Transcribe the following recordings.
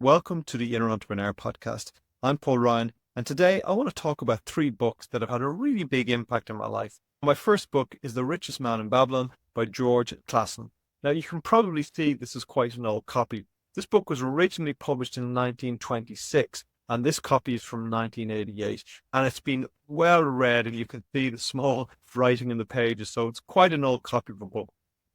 Welcome to the Inner Entrepreneur Podcast. I'm Paul Ryan, and today I want to talk about 3 books that have had a really big impact in my life. My first book is The Richest Man in Babylon by George Clason. Now, you can probably see this is quite an old copy. This book was originally published in 1926, and this copy is from 1988, and it's been well read, and you can see the small writing in the pages, so it's quite an old copy of a book.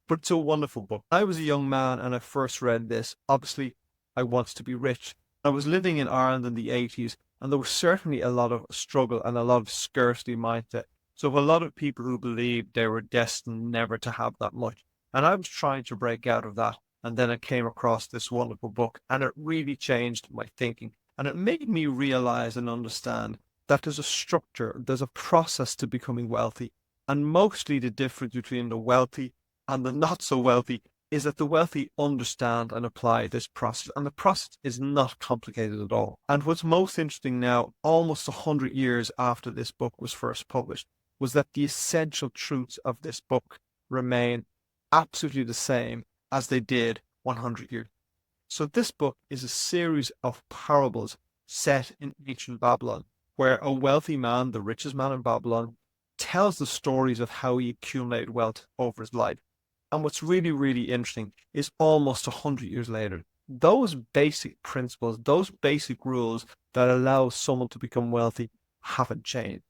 But it's a wonderful book. I was a young man and I first read this. Obviously, I wanted to be rich. I was living in Ireland in the 80s, and there was certainly a lot of struggle and a lot of scarcity mindset. So a lot of people who believed they were destined never to have that much. And I was trying to break out of that. And then I came across this wonderful book, and it really changed my thinking. And it made me realize and understand that there's a structure, there's a process to becoming wealthy. And mostly the difference between the wealthy and the not so wealthy is that the wealthy understand and apply this process. And the process is not complicated at all. And what's most interesting now, almost 100 years after this book was first published, was that the essential truths of this book remain absolutely the same as they did 100 years. So this book is a series of parables set in ancient Babylon, where a wealthy man, the richest man in Babylon, tells the stories of how he accumulated wealth over his life. And what's really, really interesting is almost 100 years later, those basic principles, those basic rules that allow someone to become wealthy haven't changed.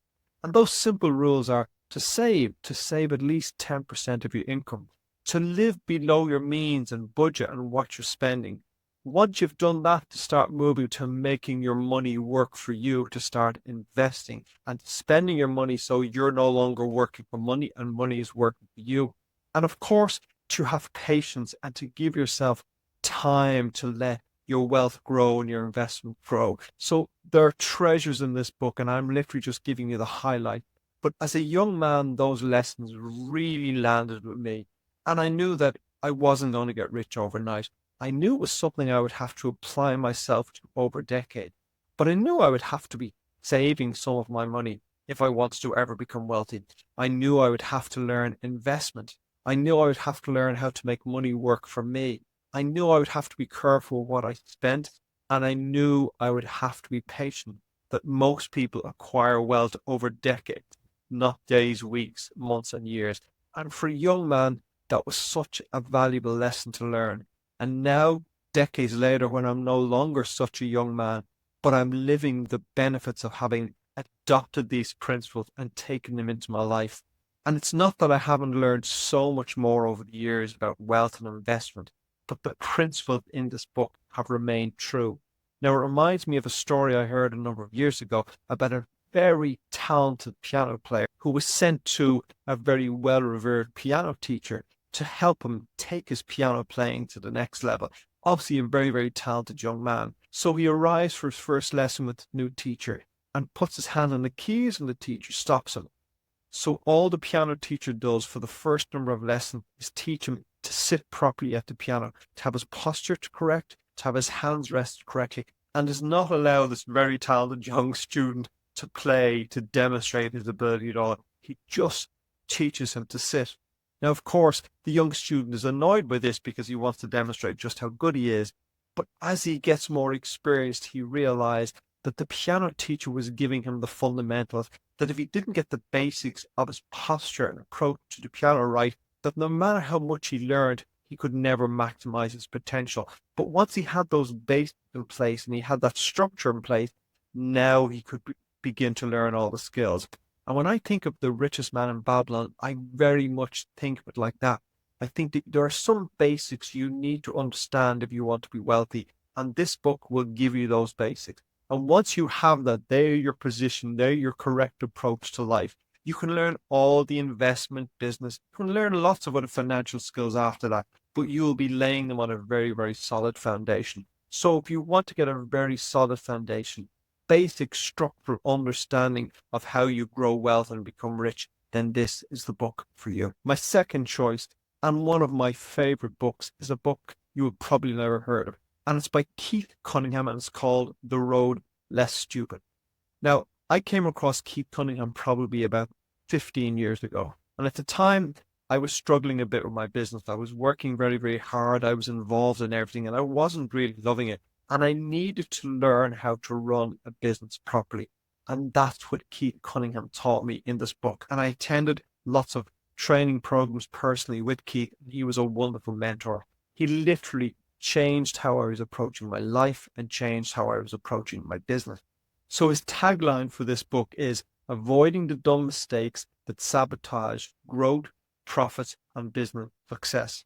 And those simple rules are to save at least 10% of your income, to live below your means and budget and what you're spending. Once you've done that, to start moving to making your money work for you, to start investing and spending your money so you're no longer working for money and money is working for you. And of course, to have patience and to give yourself time to let your wealth grow and your investment grow. So there are treasures in this book, and I'm literally just giving you the highlight. But as a young man, those lessons really landed with me. And I knew that I wasn't going to get rich overnight. I knew it was something I would have to apply myself to over a decade. But I knew I would have to be saving some of my money if I wanted to ever become wealthy. I knew I would have to learn investment. I knew I would have to learn how to make money work for me. I knew I would have to be careful what I spent, and I knew I would have to be patient, that most people acquire wealth over decades, not days, weeks, months, and years. And for a young man, that was such a valuable lesson to learn. And now, decades later, when I'm no longer such a young man, but I'm living the benefits of having adopted these principles and taken them into my life. And it's not that I haven't learned so much more over the years about wealth and investment, but the principles in this book have remained true. Now, it reminds me of a story I heard a number of years ago about a very talented piano player who was sent to a very well-revered piano teacher to help him take his piano playing to the next level. Obviously, a very, very talented young man. So he arrives for his first lesson with the new teacher and puts his hand on the keys, and the teacher stops him. So all the piano teacher does for the first number of lessons is teach him to sit properly at the piano, to have his posture correct, to have his hands rested correctly, and does not allow this very talented young student to play, to demonstrate his ability at all. He just teaches him to sit. Now, of course, the young student is annoyed by this because he wants to demonstrate just how good he is. But as he gets more experienced, he realized that the piano teacher was giving him the fundamentals, that if he didn't get the basics of his posture and approach to the piano right, that no matter how much he learned, he could never maximize his potential. But once he had those basics in place and he had that structure in place, now he could begin to learn all the skills. And when I think of the richest man in Babylon, I very much think of it like that. I think that there are some basics you need to understand if you want to be wealthy, and this book will give you those basics. And once you have that, they're your position, they're your correct approach to life. You can learn all the investment business. You can learn lots of other financial skills after that, but you will be laying them on a very, very solid foundation. So if you want to get a very solid foundation, basic structural understanding of how you grow wealth and become rich, then this is the book for you. My second choice, and one of my favorite books, is a book you have probably never heard of. And it's by Keith Cunningham, and it's called The Road Less Stupid. Now, I came across Keith Cunningham probably about 15 years ago. And at the time, I was struggling a bit with my business. I was working very, very hard. I was involved in everything, and I wasn't really loving it. and I needed to learn how to run a business properly. And that's what Keith Cunningham taught me in this book. And I attended lots of training programs personally with Keith. He was a wonderful mentor. He literally changed how I was approaching my life and changed how I was approaching my business. So his tagline for this book is avoiding the dumb mistakes that sabotage growth, profits, and business success.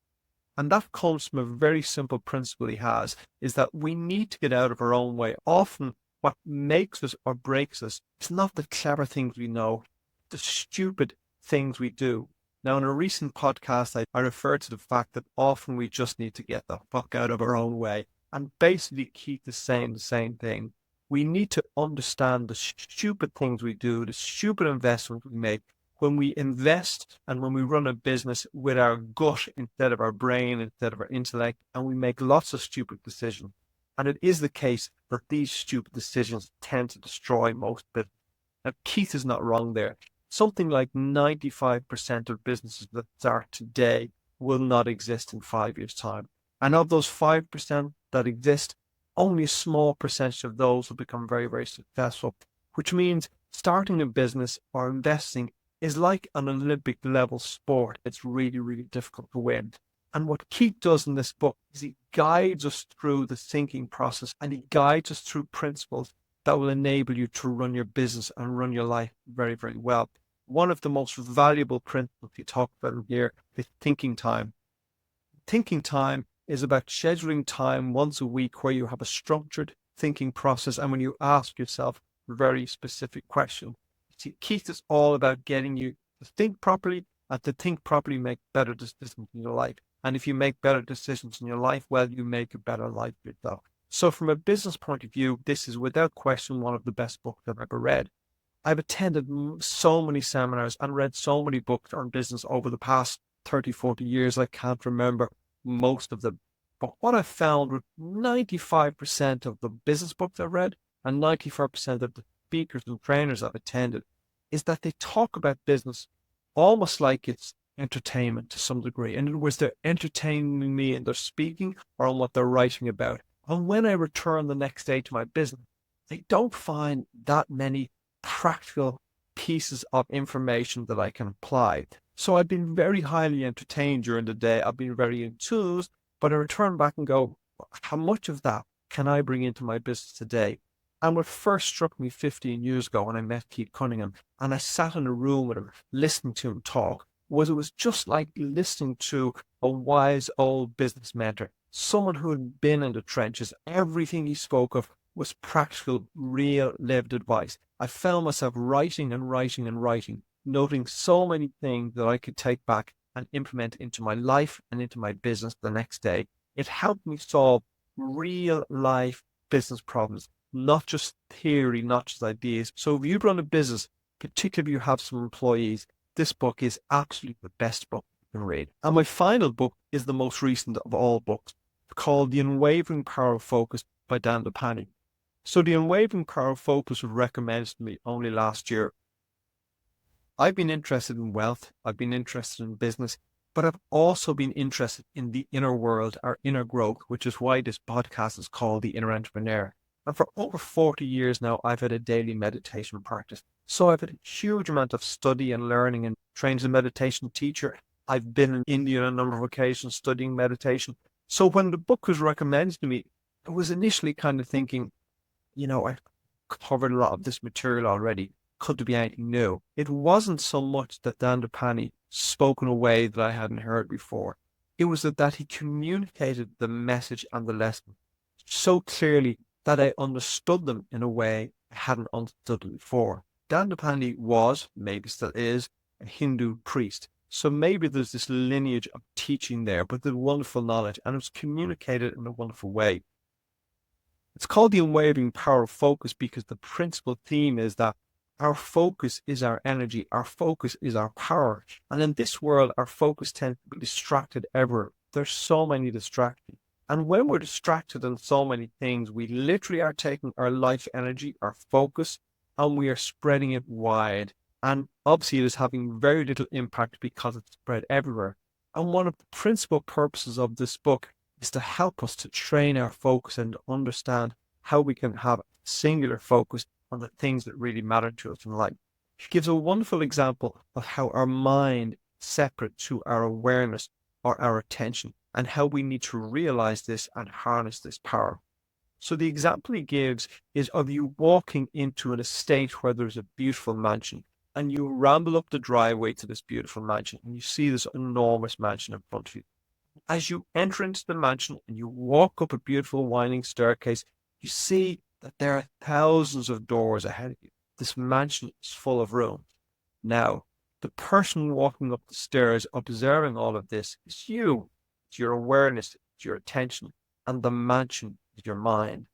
And that comes from a very simple principle he has, is that we need to get out of our own way. Often what makes us or breaks us is not the clever things we know, the stupid things we do. Now, in a recent podcast, I referred to the fact that often we just need to get the fuck out of our own way. And basically Keith is saying the same thing. We need to understand the stupid things we do, the stupid investments we make, when we invest and when we run a business with our gut instead of our brain, instead of our intellect, and we make lots of stupid decisions. And it is the case that these stupid decisions tend to destroy most business. Now, Keith is not wrong there. Something like 95% of businesses that start today will not exist in 5 years' time. And of those 5% that exist, only a small percentage of those will become very, very successful, which means starting a business or investing is like an Olympic level sport. It's really, really difficult to win. And what Keith does in this book is he guides us through the thinking process, and he guides us through principles that will enable you to run your business and run your life very, very well. One of the most valuable principles he talks about here is thinking time. Thinking time is about scheduling time once a week where you have a structured thinking process and when you ask yourself very specific questions. Keith is all about getting you to think properly and to think properly make better decisions in your life. And if you make better decisions in your life, well, you make a better life for yourself. So from a business point of view, this is without question one of the best books I've ever read. I've attended so many seminars and read so many books on business over the past 30, 40 years. I can't remember most of them. But what I found with 95% of the business books I've read and 95% of the speakers and trainers I've attended is that they talk about business almost like it's entertainment to some degree. In other words, they're entertaining me in their speaking or on what they're writing about. And when I return the next day to my business, I don't find that many practical pieces of information that I can apply. So I've been very highly entertained during the day. I've been very enthused, but I return back and go, how much of that can I bring into my business today? And what first struck me 15 years ago when I met Keith Cunningham and I sat in a room with him, listening to him talk, was it was just like listening to a wise old business mentor, someone who had been in the trenches. Everything he spoke of was practical, real lived advice. I found myself writing and writing and writing, noting so many things that I could take back and implement into my life and into my business the next day. It helped me solve real life business problems, not just theory, not just ideas. So if you run a business, particularly if you have some employees, this book is absolutely the best book you can read. And my final book is the most recent of all books, called The Unwavering Power of Focus by Dandapani. So The Unwavering Power of Focus was recommended to me only last year. I've been interested in wealth, I've been interested in business, but I've also been interested in the inner world, our inner growth, which is why this podcast is called The Inner Entrepreneur. And for over 40 years now, I've had a daily meditation practice. So I've had a huge amount of study and learning and trained as a meditation teacher. I've been in India on a number of occasions studying meditation. So when the book was recommended to me, I was initially kind of thinking, I've covered a lot of this material already. Could there be anything new? It wasn't so much that Dandapani spoke in a way that I hadn't heard before. It was that he communicated the message and the lesson so clearly that I understood them in a way I hadn't understood them before. Dandapani was, maybe still is, a Hindu priest. So maybe there's this lineage of teaching there, but there's wonderful knowledge and it was communicated in a wonderful way. It's called The Unwavering Power of Focus because the principal theme is that our focus is our energy, our focus is our power. And in this world, our focus tends to be distracted everywhere. There's so many distractions. And when we're distracted in so many things, we literally are taking our life energy, our focus, and we are spreading it wide. And obviously it is having very little impact because it's spread everywhere. And one of the principal purposes of this book is to help us to train our focus and understand how we can have singular focus on the things that really matter to us in life. She gives a wonderful example of how our mind is separate to our awareness or our attention, and how we need to realize this and harness this power. So the example he gives is of you walking into an estate where there's a beautiful mansion, and you ramble up the driveway to this beautiful mansion, and you see this enormous mansion in front of you. As you enter into the mansion and you walk up a beautiful winding staircase, you see that there are thousands of doors ahead of you. This mansion is full of rooms. Now, the person walking up the stairs, observing all of this, is you. It's your awareness, it's your attention, and the mansion is your mind.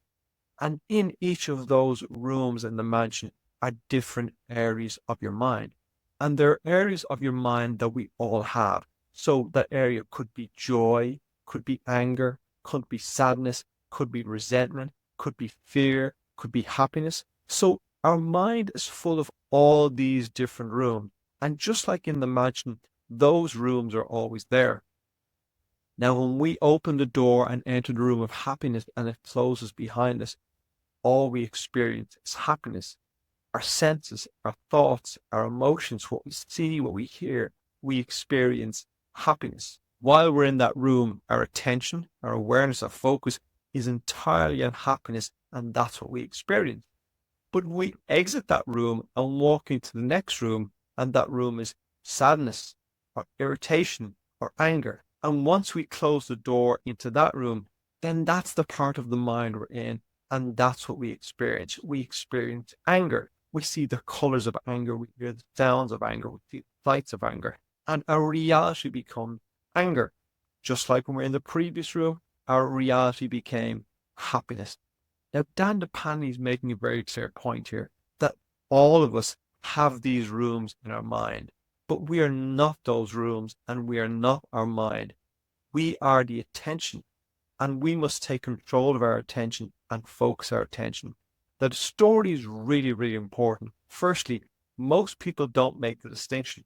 And in each of those rooms in the mansion are different areas of your mind. And there are areas of your mind that we all have. So that area could be joy, could be anger, could be sadness, could be resentment, could be fear, could be happiness. So our mind is full of all these different rooms. And just like in the mansion, those rooms are always there. Now, when we open the door and enter the room of happiness and it closes behind us, all we experience is happiness. Our senses, our thoughts, our emotions, what we see, what we hear, we experience happiness. While we're in that room, our attention, our awareness, our focus is entirely on happiness, and that's what we experience. But we exit that room and walk into the next room, and that room is sadness or irritation or anger. And once we close the door into that room, then that's the part of the mind we're in, and that's what we experience. We experience anger. We see the colors of anger, we hear the sounds of anger, we see the sights of anger, and our reality becomes anger. Just like when we're in the previous room, our reality became happiness. Now, Dandapani is making a very clear point here that all of us have these rooms in our mind, but we are not those rooms and we are not our mind. We are the attention, and we must take control of our attention and focus our attention. The story is really, really important. Firstly, most people don't make the distinction,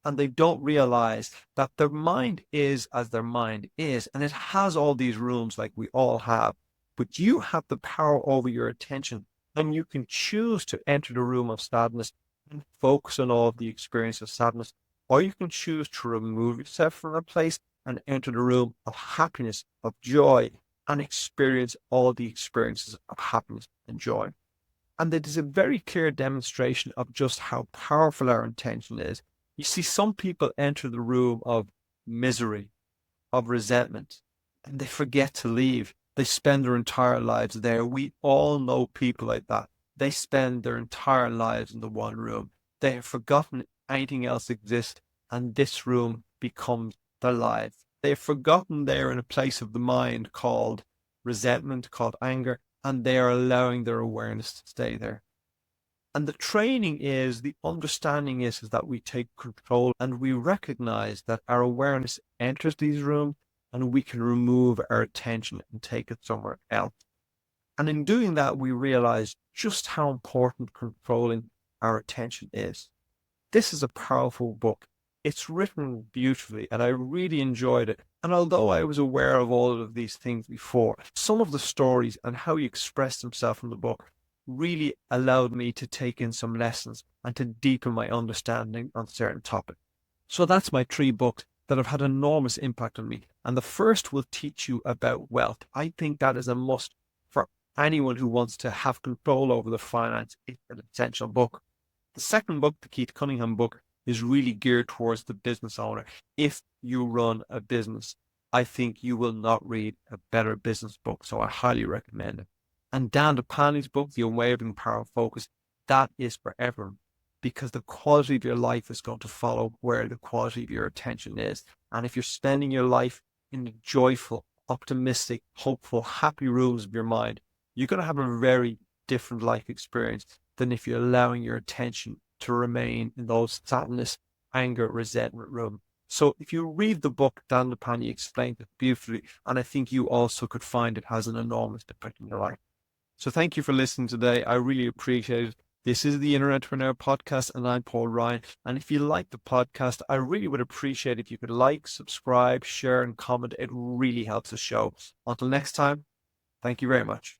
and they don't realize that their mind is as their mind is, and it has all these rooms like we all have, but you have the power over your attention, and you can choose to enter the room of sadness and focus on all of the experience of sadness, or you can choose to remove yourself from that place and enter the room of happiness, of joy, and experience all the experiences of happiness and joy. And it is a very clear demonstration of just how powerful our intention is. You see, some people enter the room of misery, of resentment, and they forget to leave. They spend their entire lives there. We all know people like that. They spend their entire lives in the one room. They have forgotten anything else exists, and this room becomes their life. They have forgotten they're in a place of the mind called resentment, called anger, and they are allowing their awareness to stay there. And the training is, the understanding is that we take control and we recognize that our awareness enters these rooms and we can remove our attention and take it somewhere else. And in doing that, we realize just how important controlling our attention is. This is a powerful book. It's written beautifully and I really enjoyed it. And although I was aware of all of these things before, some of the stories and how he expressed himself in the book really allowed me to take in some lessons and to deepen my understanding on certain topics. So that's my 3 books that have had enormous impact on me. And the first will teach you about wealth. I think that is a must for anyone who wants to have control over their finance. It's an essential book. The second book, the Keith Cunningham book, is really geared towards the business owner. If you run a business, I think you will not read a better business book, so I highly recommend it. And Dandapani's book, The Unwavering Power of Focus, that is for everyone, because the quality of your life is going to follow where the quality of your attention is. And if you're spending your life in the joyful, optimistic, hopeful, happy rooms of your mind, you're going to have a very different life experience than if you're allowing your attention to remain in those sadness, anger, resentment rooms. So if you read the book, Dandapani explained it beautifully, and I think you also could find it has an enormous impact in your life. So thank you for listening today. I really appreciate it. This is the Inner Entrepreneur Podcast, and I'm Paul Ryan. And if you like the podcast, I really would appreciate if you could like, subscribe, share, and comment. It really helps the show. Until next time, thank you very much.